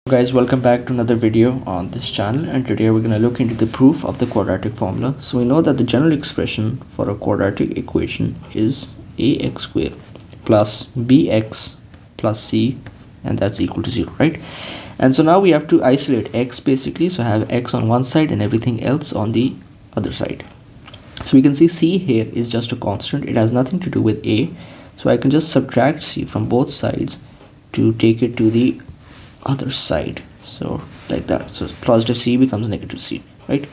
Guys, welcome back to another video on this channel, and today we're going to look into the proof of the quadratic formula. So we know that the general expression for a quadratic equation is ax squared plus bx plus c, and that's equal to 0, right? And so now we have to isolate x basically, so have x on one side and everything else on the other side. So we can see c here is just a constant, it has nothing to do with a, so I can just subtract c from both sides to take it to the other side, so like that. So positive c becomes negative c, right?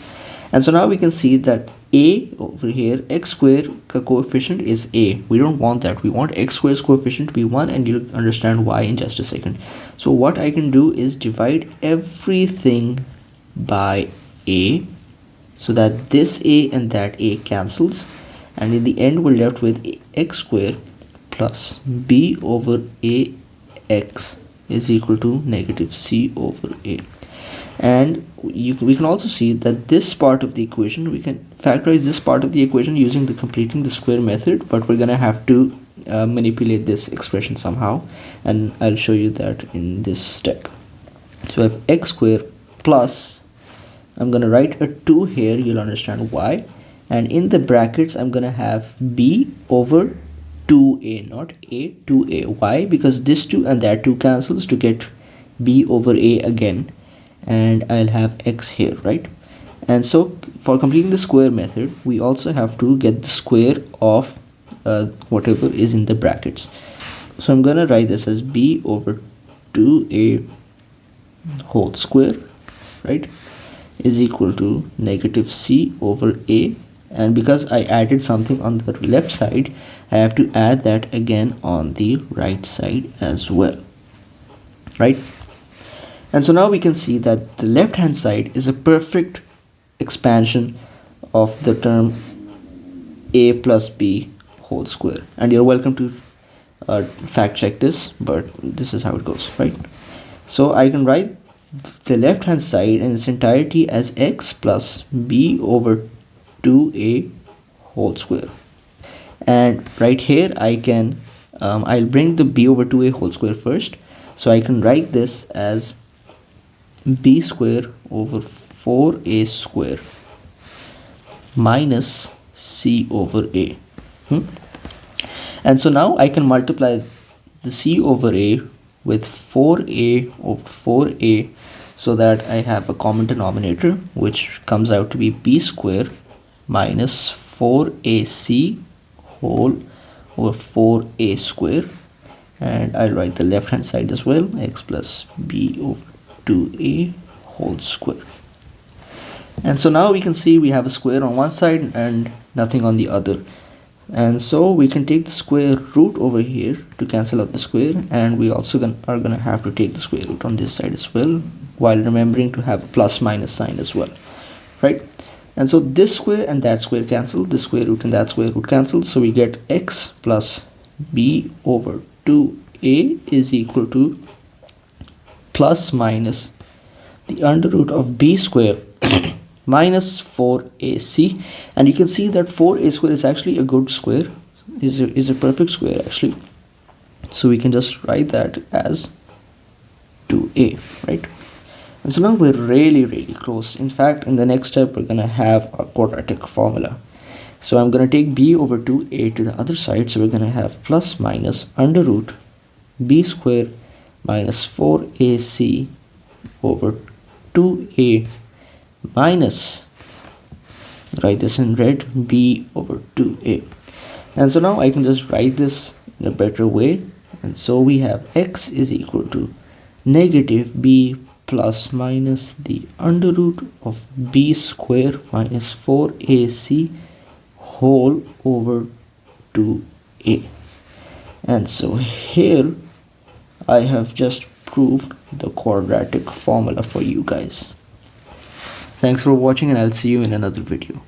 And so now we can see that a over here, x squared coefficient is a. We don't want that, we want x squared's coefficient to be 1, and you'll understand why in just a second. So what I can do is divide everything by a, so that this a and that a cancels, and in the end we're left with x squared plus b over ax is equal to negative c over a. And we can also see that this part of the equation, we can factorize this part of the equation using the completing the square method, but we're gonna have to manipulate this expression somehow, and I'll show you that in this step. So I have x squared plus, I'm gonna write a 2 here, you'll understand why, and in the brackets I'm gonna have b over 2a, not a, 2a. Why? Because this 2 and that 2 cancels to get b over a again, and I'll have x here, right? And so for completing the square method, we also have to get the square of whatever is in the brackets. So I'm gonna write this as b over 2a whole square, right, is equal to negative c over a. And because I added something on the left side, I have to add that again on the right side as well, right? And so now we can see that the left hand side is a perfect expansion of the term a plus b whole square, and you're welcome to fact check this, but this is how it goes, right? So I can write the left hand side in its entirety as x plus b over 2a whole square, and right here I can I'll bring the b over 2a whole square first, so I can write this as b square over 4a square minus c over a. And so now I can multiply the c over a with 4a over 4a, so that I have a common denominator, which comes out to be b square minus 4ac whole over 4a square, and I'll write the left hand side as well, x plus b over 2a whole square. And so now we can see we have a square on one side and nothing on the other, and so we can take the square root over here to cancel out the square, and we also are gonna have to take the square root on this side as well, while remembering to have a plus minus sign as well, right? And so this square and that square cancel, this square root and that square root cancel, so we get x plus b over 2a is equal to plus minus the under root of b square minus 4ac, and you can see that 4a square is actually a good square, is a perfect square actually, so we can just write that as 2a, right? And so now we're really close. In fact, in the next step we're gonna have a quadratic formula. So I'm gonna take b over 2a to the other side, so we're gonna have plus minus under root b square minus 4ac over 2a minus, write this in red, b over 2a. And so now I can just write this in a better way, and so we have x is equal to negative b plus minus the under root of b square minus 4ac whole over 2a. And so here I have just proved the quadratic formula for you guys. Thanks for watching, and I'll see you in another video.